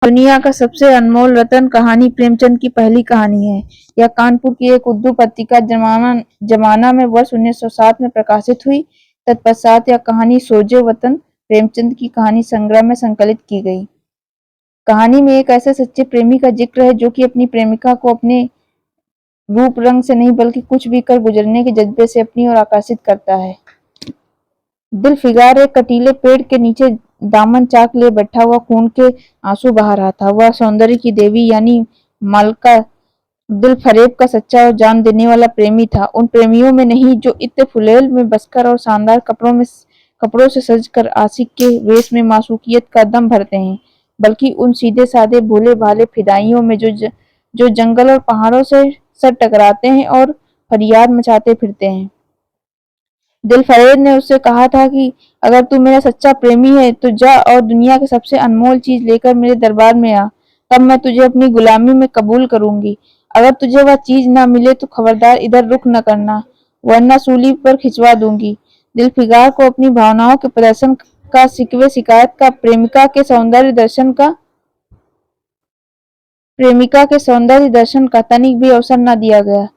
दुनिया का सबसे अनमोल रत्न कहानी प्रेमचंद की पहली कहानी है। यह कानपुर की एक उर्दू पत्रिका जमाना में वर्ष 1907 में प्रकाशित हुई। तत्पश्चात यह कहानी सोजे वतन प्रेमचंद की कहानी संग्रह में संकलित की गई। कहानी में एक ऐसे सच्चे प्रेमी का जिक्र है जो कि अपनी प्रेमिका को अपने रूप रंग से नहीं बल्कि कुछ भी कर गुजरने के जज्बे से अपनी ओर आकर्षित करता है। दिल फिगार एक कटीले पेड़ के नीचे दामन चाक लिए बैठा हुआ खून के आंसू बहा रहा था। वह सौंदर्य की देवी यानी मलका दिल फरेब का सच्चा और जान देने वाला प्रेमी था। उन प्रेमियों में नहीं जो इत्ते फुलेल में बसकर और शानदार कपड़ों से सजकर आशिक के वेश में मासूकियत का दम भरते हैं, बल्कि उन सीधे साधे भोले भाले फिदाइयों में जो जंगल और पहाड़ों से सर टकराते हैं और फरियाद मचाते फिरते हैं। दिलफरेद ने उससे कहा था कि अगर तू मेरा सच्चा प्रेमी है तो जा और दुनिया की सबसे अनमोल चीज लेकर मेरे दरबार में आ, तब मैं तुझे अपनी गुलामी में कबूल करूंगी। अगर तुझे वह चीज ना मिले तो खबरदार इधर रुख न करना, वरना सूली पर खिंचवा दूंगी। दिलफिगार को अपनी भावनाओं के प्रदर्शन का शिकवे शिकायत का प्रेमिका के सौंदर्य दर्शन का तनिक भी अवसर न दिया गया।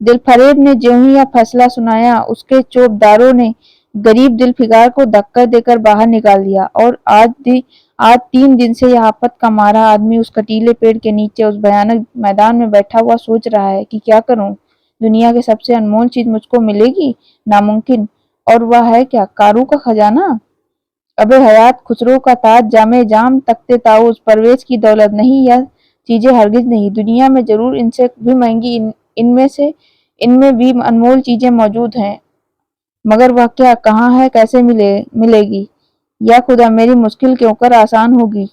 दिलफरेब ने ज्यों ही यह फैसला सुनाया, उसके चौबदारों ने गरीब दिलफिगार को धक्का देकर बाहर निकाल दिया और आज 3 दिन से यह आफत का मारा आदमी उस कटीले पेड़ के नीचे उस भयानक मैदान में बैठा हुआ सोच रहा है कि क्या करूं। दुनिया के सबसे अनमोल चीज मुझको मिलेगी? नामुमकिन। और वह है क्या? कारू का खजाना? अबे हयात खुसरो का ताज जामे जाम तख्ते ताऊस परवेज की दौलत नहीं, यह चीजें हरगिज नहीं। दुनिया में जरूर इनसे भी महंगी इनमें भी अनमोल चीजें मौजूद हैं, मगर वह क्या, कहाँ है, कैसे मिलेगी? या खुदा मेरी मुश्किल क्यों कर आसान होगी।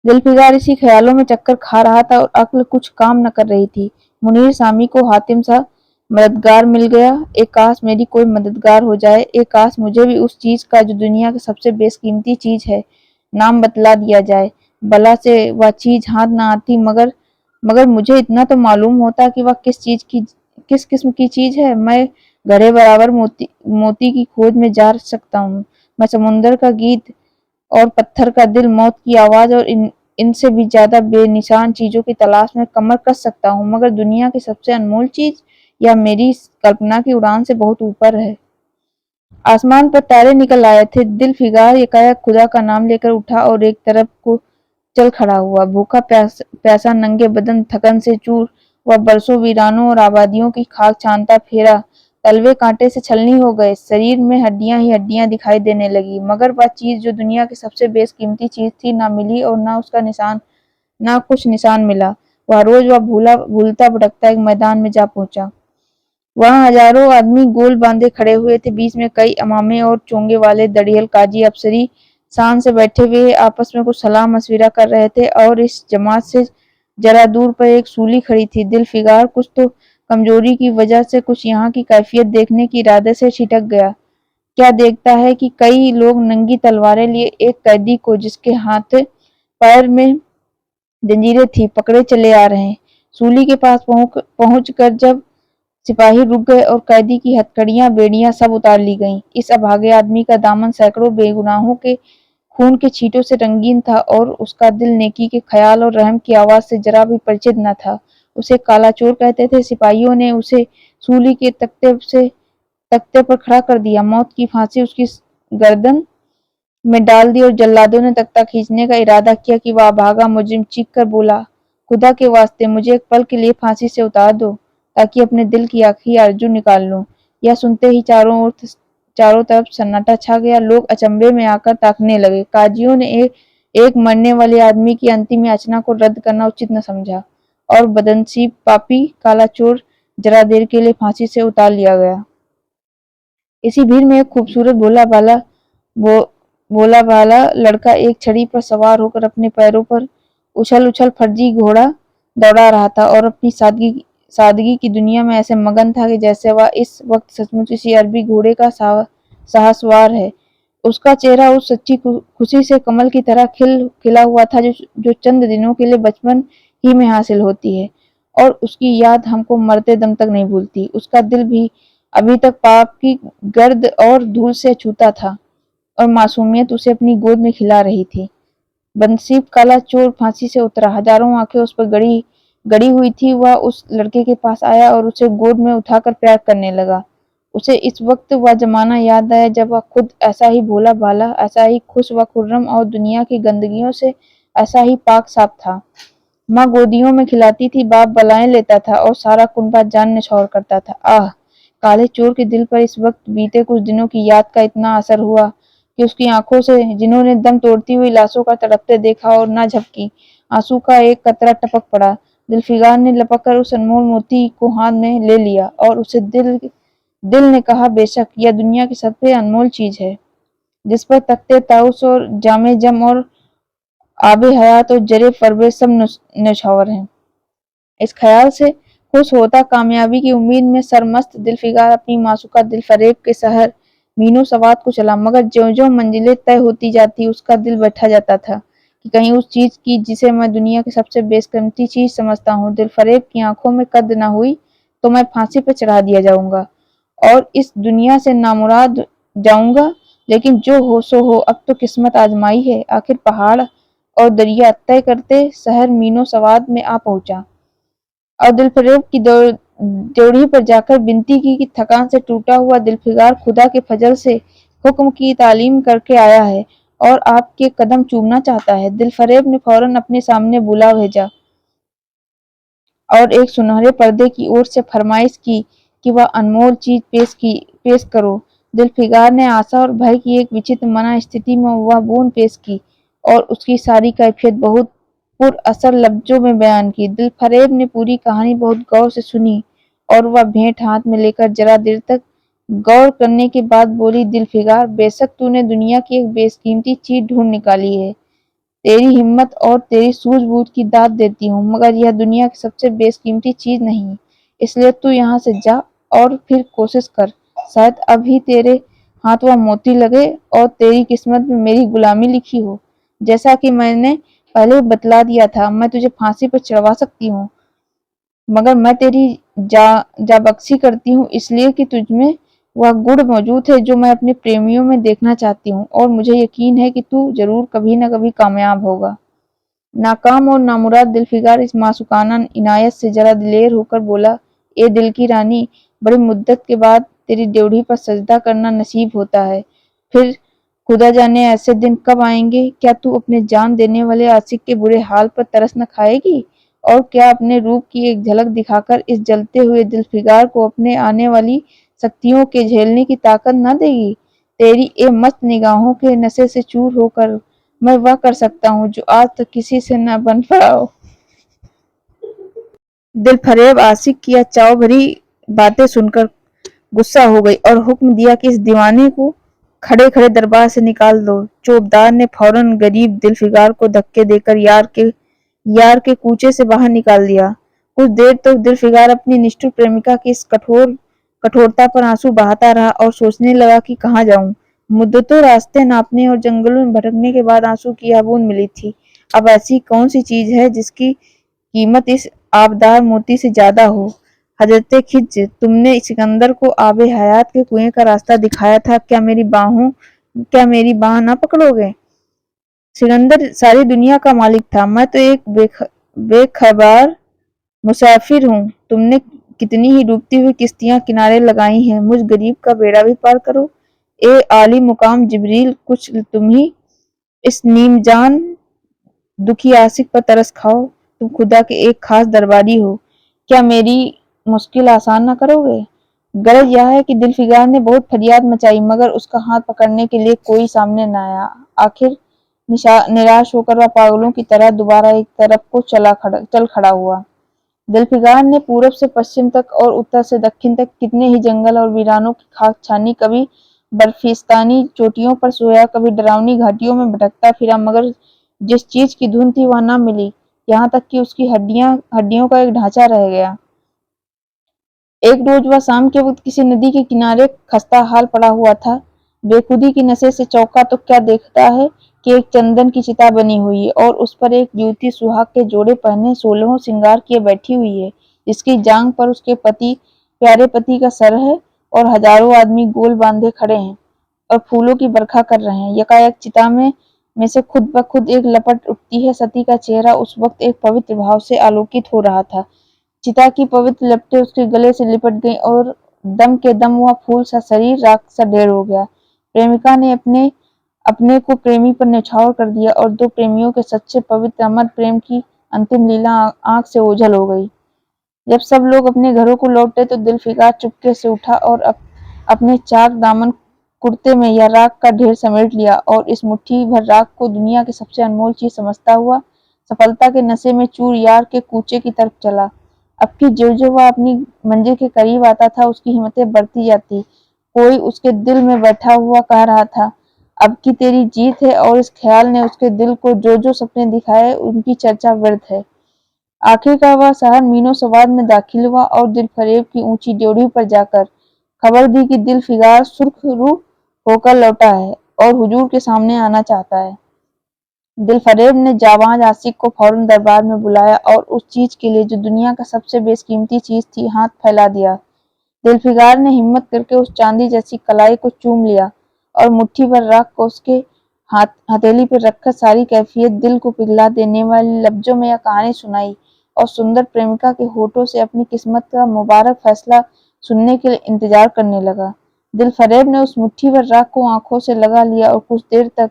दिलफिगार इसी ख्यालों में चक्कर खा रहा था और अक्ल कुछ काम न कर रही थी। मुनीर सामी को हातिम सा मददगार मिल गया। एक काश मेरी कोई मददगार हो जाए, एक काश मुझे भी उस चीज का जो दुनिया की सबसे बेशकीमती चीज है नाम बतला दिया जाए। भला से वह चीज हाथ न आती, मगर मगर मुझे इतना तो मालूम होता कि वह किस किस्म की चीज है। मैं घड़े बराबर मोती की खोज में जा सकता हूँ। मैं समुंदर का गीत और पत्थर का दिल, मौत की आवाज और इनसे भी ज्यादा बेनिशान चीजों की तलाश में कमर कस सकता हूँ, मगर दुनिया की सबसे अनमोल चीज या मेरी कल्पना की उड़ान से बहुत ऊपर है। आसमान पर तारे निकल आए थे। दिल फिगार एकाएक खुदा का नाम लेकर उठा और एक तरफ को चल खड़ा हुआ। भूखा प्यासा नंगे बदन थकन से चूर, वह बरसों वीरानों और आबादियों की खाक छानता फेरा तलवे कांटे से छलनी हो गए। शरीर में हड्डियां ही हड्डियां दिखाई देने लगी, मगर वह चीज जो दुनिया की सबसे बेशकीमती चीज थी ना मिली और ना उसका निशान, ना कुछ निशान मिला। वह भूलता भटकता एक मैदान में जा पहुंचा। वहां हजारों आदमी गोल बांधे खड़े हुए थे। बीच में कई अमामे और चोंगे वाले दड़ियल काजी अफसरी शान से बैठे हुए आपस में कुछ सलाह मशविरा कर रहे थे और इस जमात से जरा दूर पर एक सूली खड़ी थी। दिल फिगार कुछ तो कमजोरी की वजह से कुछ यहाँ की कैफियत देखने के इरादे से छिटक गया। क्या देखता है कि कई लोग नंगी तलवारें लिए एक कैदी को, जिसके हाथ पैर में जंजीरें थी, पकड़े चले आ रहे हैं। सूली के पास पहुंच कर जब सिपाही रुक गए और कैदी की हथकड़ियां बेड़ियां सब उतार ली गईं। इस अभागे आदमी का दामन सैकड़ों बेगुनाहों के खून के छींटों से रंगीन था और उसका दिल नेकी के ख्याल और रहम की आवाज से जरा भी परिचित न था। उसे काला चोर कहते थे। सिपाहियों ने उसे सूली के तख्ते पर खड़ा कर दिया। मौत की फांसी उसकी गर्दन में डाल दी और जल्लादों ने तख्ता खींचने का इरादा किया कि वह अभागा मुजरिम चीख कर बोला, खुदा के वास्ते मुझे एक पल के लिए फांसी से उतार दो, ताकि अपने दिल की आखिरी आरजू निकाल लूं। यह सुनते ही चारों तरफ सन्नाटा छा गया। लोग अचंभे में आकर ताकने लगे। काजियों ने एक मरने वाले आदमी की अंतिम याचना को रद्द करना उचित न समझा और बदनसीब पापी काला चोर जरा देर के लिए फांसी से उतार लिया गया। इसी भीड़ में एक खूबसूरत भोला भाला लड़का एक छड़ी पर सवार होकर अपने पैरों पर उछल उछल फर्जी घोड़ा दौड़ा रहा था और अपनी सादगी की दुनिया में ऐसे मगन था कि जैसे वह इस वक्त सचमुच इसी अरबी घोड़े का साहसवार है। उसका चेहरा उस सच्ची खुशी से कमल की तरह खिला हुआ था जो चंद दिनों के लिए बचपन ही में हासिल होती है और उसकी याद हमको मरते दम तक नहीं भूलती। उसका दिल भी अभी तक पाप की गर्द और धूल से छूता था और मासूमियत उसे अपनी गोद में खिला रही थी। बदनसीब काला चोर फांसी से उतरा, हजारों आंखें उस पर गड़ी हुई थी। वह उस लड़के के पास आया और उसे गोद में उठाकर प्यार करने लगा। उसे इस वक्त वह जमाना याद आया जब वह खुद ऐसा ही भोला भाला, ऐसा ही खुश व खुर्रम और दुनिया की गंदगियों से ऐसा ही पाक साफ था। माँ गोदियों में खिलाती थी, बाप बलाएं लेता था और सारा कुनबा जान निछावर करता था। आह! काले चोर के दिल पर इस वक्त बीते कुछ दिनों की याद का इतना असर हुआ कि उसकी आंखों से, जिन्होंने दम तोड़ती हुई लाशों का तड़पते देखा और ना झपकी, आंसू का एक कतरा टपक पड़ा। जुल्फिकार ने लपक कर उस अनमोल मोती को हाथ में ले लिया और उसे दिल दिल ने कहा, बेशक यह दुनिया की सबसे अनमोल चीज है, जिस पर तख्ते ताउस और जामे जम और आबे हयात और जरे फरबे सब नौछावर हैं। इस ख्याल से खुश होता, कामयाबी की उम्मीद में सरमस्त, दिलफिकार अपनी मासूका दिलफरेब के शहर मीनू सवाद को चला। मगर ज्यों-ज्यों मंजिलें तय होती जाती, उसका दिल बैठा जाता था कि कहीं उस चीज की जिसे मैं दुनिया की सबसे बेशकीमती चीज समझता हूँ, दिलफरेब की आंखों में कद न हुई तो मैं फांसी पर चढ़ा दिया जाऊंगा और इस दुनिया से नामुराद जाऊंगा। लेकिन जो हो सो हो, अब तो किस्मत आजमाई है। आखिर पहाड़ और दरिया तय करते शहर मीनो सवाद में आ पहुंचा और दिलफरेब की ड्योढ़ी पर जाकर विनती की कि थकान से टूटा हुआ दिलफिकार खुदा के फजल से हुक्म की तालीम करके आया है और आपके कदम चूमना चाहता है। दिलफरेब ने फौरन अपने सामने बुला भेजा और एक सुनहरे पर्दे की ओर से फरमाइश की कि वह अनमोल चीज पेश करो। दिलफिकार ने आशा और भय की एक विचित्र मना स्थिति में वह बूंद पेश की और उसकी सारी कैफियत बहुत पुर असर लफ्जों में बयान की। दिलफरेब ने पूरी कहानी बहुत गौर से सुनी और वह भेंट हाथ में लेकर जरा देर तक गौर करने के बाद बोली, दिलफिकार, बेशक तूने दुनिया की एक बेशकीमती चीज ढूंढ निकाली है। तेरी हिम्मत और तेरी सूझबूझ की दाद देती हूँ, मगर यह दुनिया की सबसे बेशकीमती चीज नहीं। इसलिए तू यहाँ से जा और फिर कोशिश कर, शायद अभी तेरे हाथ वह मोती लगे और तेरी किस्मत में मेरी गुलामी लिखी हो। जैसा कि मैंने पहले बतला दिया था, मैं तुझे फांसी पर चढ़वा सकती हूँ, मगर मैं तेरी जाबख्शी करती हूँ इसलिए कि तुझमें वह गुण मौजूद है जो मैं अपने प्रेमियों में देखना चाहती हूँ और मुझे यकीन है कि तू जरूर कभी न कभी कामयाब होगा। नाकाम और नामुराद दिलफिकार इस मासूकाना इनायत से जरा दिलेर होकर बोला, ए दिल की रानी, बड़ी मुद्दत के बाद तेरी ड्योढ़ी पर सजदा करना नसीब होता है। फिर खुदा जाने ऐसे दिन कब आएंगे। क्या तू अपने जान देने वाले आशिक के बुरे हाल पर तरस न खाएगी और क्या अपने रूप की एक झलक दिखाकर इस जलते हुए दिलफिकार को अपने आने वाली शक्तियों के झेलने की ताकत न देगी। तेरी ए मस्त निगाहों के नशे से चूर होकर मैं वह कर सकता हूँ जो आज तक किसी से न बन पाया हो। दिलफरेब आशिक की यह चाव भरी बातें सुनकर गुस्सा हो गई और हुक्म दिया कि इस दीवाने को खड़े खड़े दरबार से निकाल दो। चौबदार ने फौरन गरीब दिलफिकार को धक्के देकर यार के कूचे से बाहर निकाल दिया। कुछ देर तक दिलफिकार अपनी निष्ठुर प्रेमिका की इस कठोरता पर आंसू बहाता रहा और सोचने लगा कि कहाँ जाऊं। मुद्दतों रास्ते नापने और जंगलों में भटकने के बाद आंसू की यह बूंद मिली थी। अब ऐसी कौन सी चीज है जिसकी कीमत इस आबदार मोती से ज्यादा हो। हजरते खिज्र, तुमने सिकंदर को आबे हयात के कुएं का रास्ता दिखाया था, क्या मेरी बाह न पकड़ोगे। सिकंदर सारी दुनिया का मालिक था, मैं तो एक बेखबर मुसाफिर हूँ। तुमने कितनी ही डूबती हुई किश्तियां किनारे लगाई हैं, मुझ गरीब का बेड़ा भी पार करो। ए आली मुकाम जिब्रील, कुछ तुम ही इस नीमजान दुखी आशिक पर तरस खाओ। तुम खुदा के एक खास दरबारी हो, क्या मेरी मुश्किल आसान न करोगे। गरज यह है कि दिलफिकार ने बहुत फरियाद मचाई, मगर उसका हाथ पकड़ने के लिए कोई सामने न आया। आखिर निराश होकर वह पागलों की तरह दोबारा एक तरफ को चल खड़ा हुआ। दिलफिकार ने पूरब से पश्चिम तक और उत्तर से दक्षिण तक कितने ही जंगल और वीरानों की खाक छानी, कभी बर्फिस्तानी चोटियों पर सोया, कभी डरावनी घाटियों में भटकता फिरा, मगर जिस चीज की धुन थी वह न मिली। यहाँ तक कि उसकी हड्डियों का एक ढांचा रह गया। एक रोज वह शाम के वक्त किसी नदी के किनारे खस्ता हाल पड़ा हुआ था। बेखुदी की नशे से चौंका तो क्या देखता है कि एक चंदन की चिता बनी हुई है और उस पर एक युवती सुहाग के जोड़े पहने 16 श्रृंगार किए बैठी हुई है, जिसकी जांग पर उसके प्यारे पति का सर है और हजारों आदमी गोल बांधे खड़े हैं और फूलों की बरखा कर रहे हैं। यकायक चिता में में से खुद ब खुद एक लपट उठती है। सती का चेहरा उस वक्त एक पवित्र भाव से आलोकित हो रहा था। चिता की पवित्र लपटें उसके गले से लिपट गईं और दम के दम वह फूल सा शरीर राख सा ढेर हो गया। प्रेमिका ने अपने अपने को प्रेमी पर न्यौछावर कर दिया और दो प्रेमियों के सच्चे पवित्र अमर प्रेम की अंतिम लीला आंख से ओझल हो गई। जब सब लोग अपने घरों को लौटे तो दिलफिकार चुपके से उठा और अपने चाक दामन कुर्ते में या राख का ढेर समेट लिया और इस मुट्ठी भर राख को दुनिया की सबसे अनमोल चीज समझता हुआ सफलता के नशे में चूर यार के कूचे की तरफ चला। अब की जो वह अपनी मंजिल के करीब आता था उसकी हिम्मतें बढ़ती जाती। कोई उसके दिल में बैठा हुआ कह रहा था, अब की तेरी जीत है, और इस ख्याल ने उसके दिल को जो सपने दिखाए उनकी चर्चा व्यर्थ है। आखिरकार वह शहर मीनो सवाद में दाखिल हुआ और दिलफरेब की ऊंची ड्योढ़ी पर जाकर खबर दी कि दिलफिकार सुर्खरू होकर लौटा है और हुजूर के सामने आना चाहता है। दिलफरेब ने जाबाज आशिक को फौरन दरबार में बुलाया और उस चीज के लिए जो दुनिया का सबसे बेशकीमती चीज थी हाथ फैला दिया। दिलफिकार ने हिम्मत करके उस चांदी जैसी कलाई को चूम लिया और मुट्ठी भर रख को उसके हथेली पर रखकर सारी कैफियत दिल को पिघला देने वाली लफ्जों में यह कहानी सुनाई और सुंदर प्रेमिका के होठों से अपनी किस्मत का मुबारक फैसला सुनने के लिए इंतजार करने लगा। दिलफरेब ने उस मुट्ठी भर राख को आंखों से लगा लिया और कुछ देर तक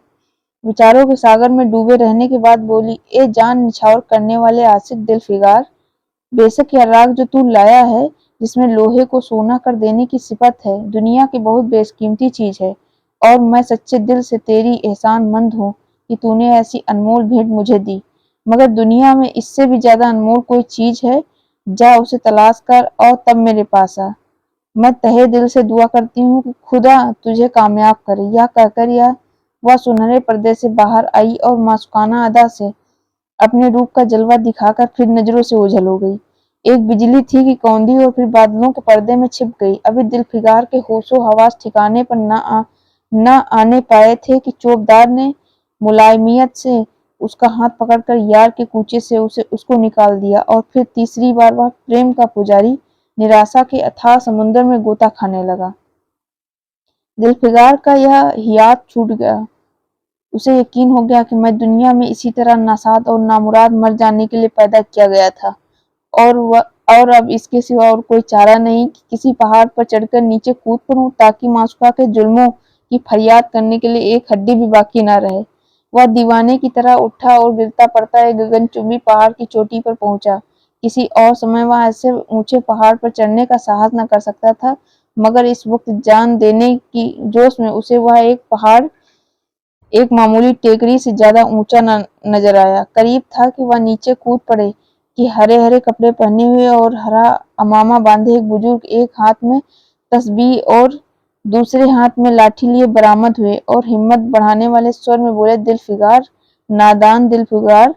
विचारों के सागर में डूबे रहने के बाद बोली, ए जान निछावर करने वाले आशिक दिलफिकार, बेशक यह राख जो तू लाया है, जिसमें लोहे को सोना कर देने की सिफत है, दुनिया की बहुत बेशकीमती चीज है और मैं सच्चे दिल से तेरी एहसानमंद हूँ कि तूने ऐसी अनमोल भेंट मुझे दी। मगर दुनिया में इससे भी ज्यादा अनमोल कोई चीज है, जा उसे तलाश कर और तब मेरे पास आ। मैं तहे दिल से दुआ करती हूँ कि खुदा तुझे कामयाब करे। यह कहकर वह सुनहरे पर्दे से बाहर आई और मासूकाना अदा से अपने रूप का जलवा दिखाकर फिर नजरों से ओझल हो गई। एक बिजली थी कि कौंधी और फिर बादलों के पर्दे में छिप गई। अभी दिलफिकार के होशो हवास ठिकाने पर न आने पाए थे कि चौबदार ने मुलायमियत से उसका हाथ पकड़कर यार के कूचे से उसको निकाल दिया और फिर तीसरी बार वह प्रेम का पुजारी निराशा के अथाह समुद्र में गोता खाने लगा। दिलफिकार का यह हियात छूट गया। उसे यकीन हो गया कि मैं दुनिया में इसी तरह नासाद और नामुराद मर जाने के लिए पैदा किया गया था और अब इसके सिवा और कोई चारा नहीं कि किसी पहाड़ पर चढ़कर नीचे कूद पड़ूं ताकि मासूका के जुल्मों की फरियाद करने के लिए एक हड्डी भी बाकी न रहे। वह दीवाने की तरह उठा और गिरता पड़ता एक गगनचुंबी पहाड़ की चोटी पर पहुंचा। किसी और समय वह ऐसे ऊंचे पहाड़ पर चढ़ने का साहस न कर सकता था, मगर इस वक्त जान देने की जोश में उसे वह एक मामूली टेकरी से ज्यादा ऊंचा नजर आया। करीब था कि वह नीचे कूद पड़े कि हरे हरे कपड़े पहने हुए और हरा अमामा बांधे एक बुजुर्ग एक हाथ में तस्बीह और दूसरे हाथ में लाठी लिए बरामद हुए और हिम्मत बढ़ाने वाले स्वर में बोले, दिलफिकार, नादान दिलफिकार,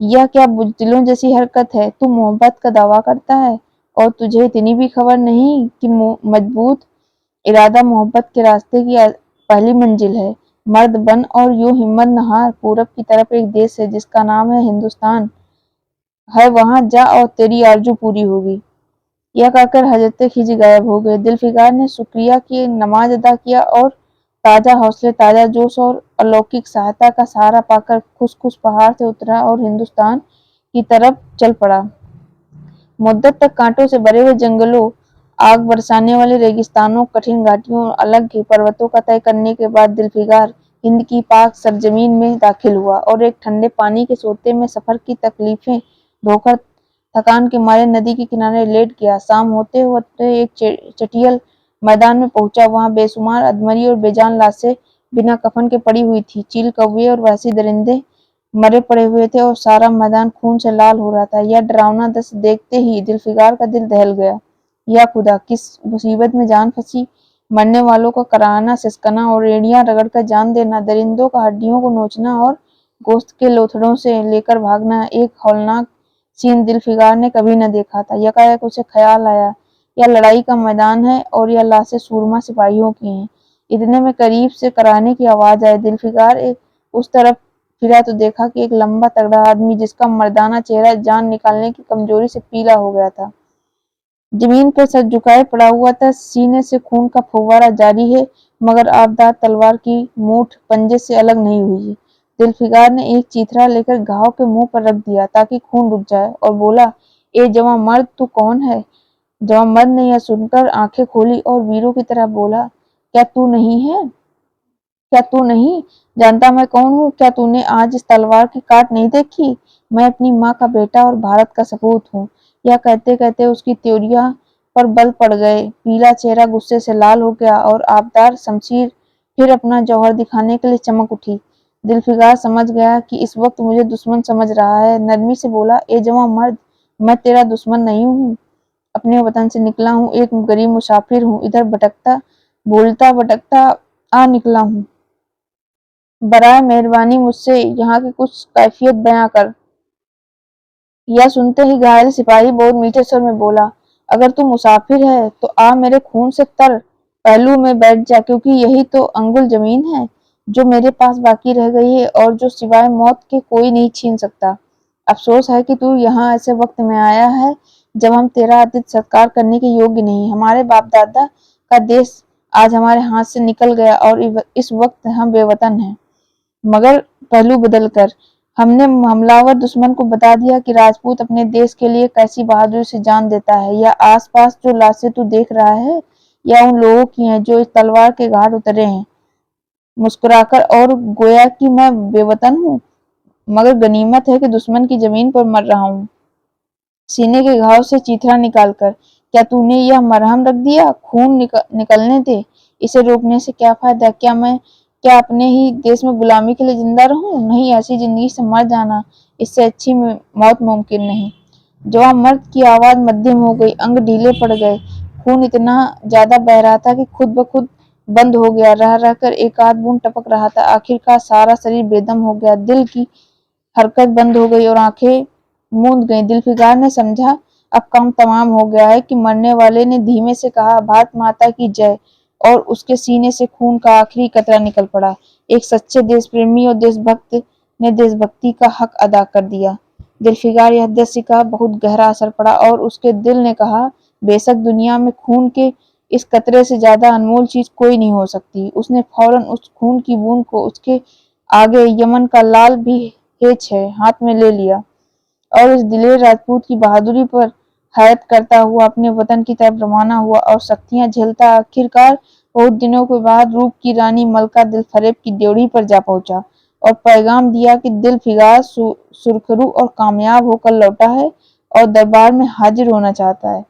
यह क्या बुज़दिलों जैसी हरकत है। तू मोहब्बत का दावा करता है और तुझे इतनी भी खबर नहीं कि मजबूत इरादा मोहब्बत के रास्ते की पहली मंजिल है। मर्द बन और यूं हिम्मत न हार। पूरब की तरफ एक देश है जिसका नाम है हिंदुस्तान है, वहां जा और तेरी आरजू पूरी होगी। यह कहकर हजरत खिज गायब हो गए। दिलफिकार ने शुक्रिया की नमाज अदा किया और ताजा हौसले, ताजा जोश और अलौकिक सहायता का सहारा पाकर खुश खुश पहाड़ से उतरा और हिंदुस्तान की तरफ चल पड़ा। मुद्दत तक कांटों से भरे हुए जंगलों, आग बरसाने वाले रेगिस्तानों, कठिन घाटियों और अलग पर्वतों का तय करने के बाद दिलफिकार हिंद की पाक सरजमीन में दाखिल हुआ और एक ठंडे पानी के सोते में सफर की तकलीफें ढोकर थकान के मारे नदी के किनारे लेट गया। शाम होते होते एक चटियल मैदान में पहुंचा। वहां बेशुमार अधमरी और बेजान लाशें बिना कफन के पड़ी हुई थी। चील, कौवे और वहशी दरिंदे मरे पड़े हुए थे और सारा मैदान खून से लाल हो रहा था। यह डरावना दृश्य देखते ही दिलफिकार का दिल दहल गया। या खुदा, किस मुसीबत में जान फंसी। मरने वालों का कराहना, सिसकना और एड़ियां रगड़कर जान देना, दरिंदों का हड्डियों को नोचना और गोश्त के लोथड़ों से लेकर भागना, एक हौलनाक सीन दिलफिकार ने कभी न देखा था। यकायक उसे ख्याल आया, यह लड़ाई का मैदान है और यह लाशें सूरमा सिपाहियों की हैं। इतने में करीब से कराहने की आवाज आई। दिलफिकार उस तरफ फिरा तो देखा कि एक लंबा तगड़ा आदमी, जिसका मर्दाना चेहरा जान निकालने की कमजोरी से पीला हो गया था, जमीन पर सर झुकाए पड़ा हुआ था। सीने से खून का फव्वारा जारी है, मगर आबदार तलवार की मूठ पंजे से अलग नहीं हुई। दिलफिकार ने एक चीथड़ा लेकर घाव के मुंह पर रख दिया ताकि खून रुक जाए और बोला, ए जवां मर्द, तू कौन है? जवां मर्द ने यह सुनकर आंखें खोली और वीरों की तरह बोला, क्या तू नहीं जानता मैं कौन हूँ? क्या तूने आज इस तलवार की काट नहीं देखी? मैं अपनी माँ का बेटा और भारत का सपूत हूँ। यह कहते कहते उसकी त्योरिया पर बल पड़ गए। पीला चेहरा गुस्से से लाल हो गया और आबदार शमशीर फिर अपना जौहर दिखाने के लिए चमक उठी। दिलफिकार समझ गया कि इस वक्त मुझे दुश्मन समझ रहा है। नरमी से बोला, ए जवां मर्द, मैं तेरा दुश्मन नहीं हूँ। अपने वतन से निकला हूँ, एक गरीब मुसाफिर हूँ, इधर भटकता भूलता भटकता आ निकला हूँ। बराए मेहरबानी मुझसे यहाँ की कुछ कैफियत बयां कर। यह सुनते ही घायल सिपाही बहुत मीठे स्वर में बोला, अगर तू मुसाफिर है तो आ मेरे खून से तर पहलू में बैठ जा, क्योंकि यही तो अंगुल जमीन है जो मेरे पास बाकी रह गई है और जो सिवाय मौत के कोई नहीं छीन सकता। अफसोस है कि तू यहाँ ऐसे वक्त में आया है जब हम तेरा आतिथ्य सत्कार करने के योग्य नहीं। हमारे बाप दादा का देश आज हमारे हाथ से निकल गया और इस वक्त हम बेवतन हैं। मगर पहलू बदलकर हमने हमलावर दुश्मन को बता दिया कि राजपूत अपने देश के लिए कैसी बहादुरी से जान देता है। या आसपास जो लाशें तू देख रहा है, या उन लोगों की हैं जो इस तलवार के घाट उतरे हैं मुस्कुराकर और गोया कि मैं बेवतन हूँ, मगर गनीमत है कि दुश्मन की जमीन पर मर रहा हूँ। सीने के घाव से चीथड़ा निकालकर, क्या तूने यह मरहम रख दिया? खून निकलने दे। इसे रोकने से क्या फायदा? क्या अपने ही देश में गुलामी के लिए जिंदा रहूं? नहीं, ऐसी जिंदगी से मर जाना, इससे अच्छी मौत मुमकिन नहीं। जवां मर्द की आवाज मध्यम हो गई, अंग ढीले पड़ गए। खून इतना ज्यादा बह रहा था कि खुद ब खुद बंद हो गया। रह रहकर एक आध बूंद टपक रहा था। आखिरकार सारा शरीर बेदम हो गया। दिल की हरकत बंद हो गई और आंखें मूंद गईं। दिलफिकार ने समझा अब काम तमाम हो गया है कि मरने वाले ने धीमे से कहा, भारत माता की जय, और उसके सीने से खून का आखिरी कतरा निकल पड़ा। एक सच्चे देश प्रेमी और देशभक्त ने देशभक्ति का हक अदा कर दिया। दिलफिकार यह दृश्य का बहुत गहरा असर पड़ा और उसके दिल ने कहा, बेशक दुनिया में खून के इस कतरे से ज्यादा अनमोल चीज कोई नहीं हो सकती। उसने फौरन उस खून की बूंद को उसके आगे यमन का लाल भी हेच है हाथ में ले लिया और उस दिलेर राजपूत की बहादुरी पर हैरत करता हुआ अपने वतन की तरफ रवाना हुआ और शक्तियां झेलता आखिरकार बहुत दिनों के बाद रूप की रानी मलका दिलफरेब की ड्योढ़ी पर जा पहुंचा और पैगाम दिया कि दिलफिकार सुरखरू और कामयाब होकर लौटा है और दरबार में हाजिर होना चाहता है।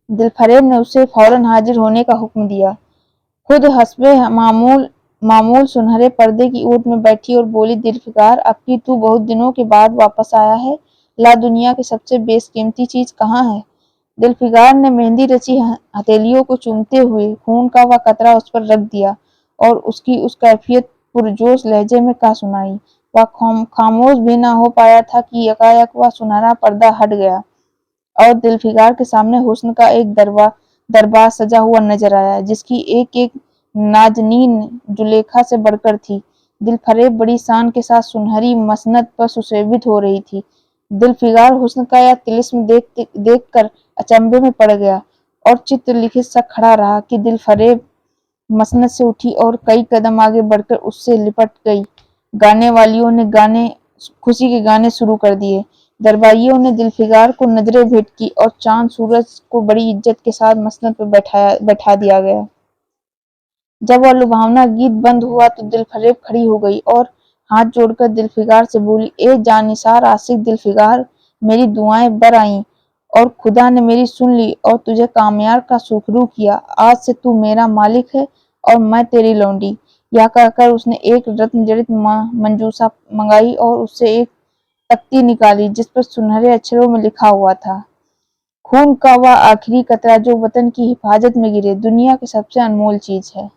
दिलफरेब ने उसे फौरन हाजिर होने का हुक्म दिया। खुद हस्बे मामूल मामूल सुनहरे पर्दे की ऊँट में बैठी और बोली, दिलफिकार, अब की तू बहुत दिनों के बाद वापस आया है। ला, दुनिया की सबसे बेशकीमती चीज कहाँ है? दिलफिकार ने मेहंदी रची हथेलियों को चूमते हुए खून का वह कतरा उस पर रख दिया और उसकी उस कैफियत पुरजोश लहजे में कह सुनाई। वह खामोश भी न हो पाया था कि यकायक वह सुनहरा पर्दा हट गया और दिलफिकार के सामने हुस्न का एक दरबार सजा हुआ नजर आया, जिसकी एक एक नाजनीन जुलेखा से बढ़कर थी। दिलफरेब बड़ी शान के साथ सुनहरी मसनद पर सुशोभित हो रही थी। दिलफिकार हुस्न का यह तिलिस्म देख कर अचंभे में पड़ गया और चित्र लिखित सा खड़ा रहा कि दिलफरेब मसनद से उठी और कई कदम आगे बढ़कर उससे लिपट गई। गाने वालियों ने खुशी के गाने शुरू कर दिए। दरबारियों ने दिलफिकार को नजरें भेंट की और चांद सूरज को बड़ी इज्जत के साथ मसनद पर बैठा दिया गया। जब वह लुभावना गीत बंद हुआ तो दिलफरेब खड़ी हो गई और हाथ जोड़कर दिलफिकार से बोली, ए जानिसार आशिक दिलफिकार, मेरी दुआएं बर आईं और खुदा ने मेरी सुन ली और तुझे कामयाब का सुखरू किया। आज से तू मेरा मालिक है और मैं तेरी लौंडी। यह कहकर उसने एक रत्न जड़ित मंजूसा मंगाई और उससे एक तख्ती निकाली जिस पर सुनहरे अक्षरों में लिखा हुआ था, खून का वह आखिरी कतरा जो वतन की हिफाजत में गिरे दुनिया की सबसे अनमोल चीज है।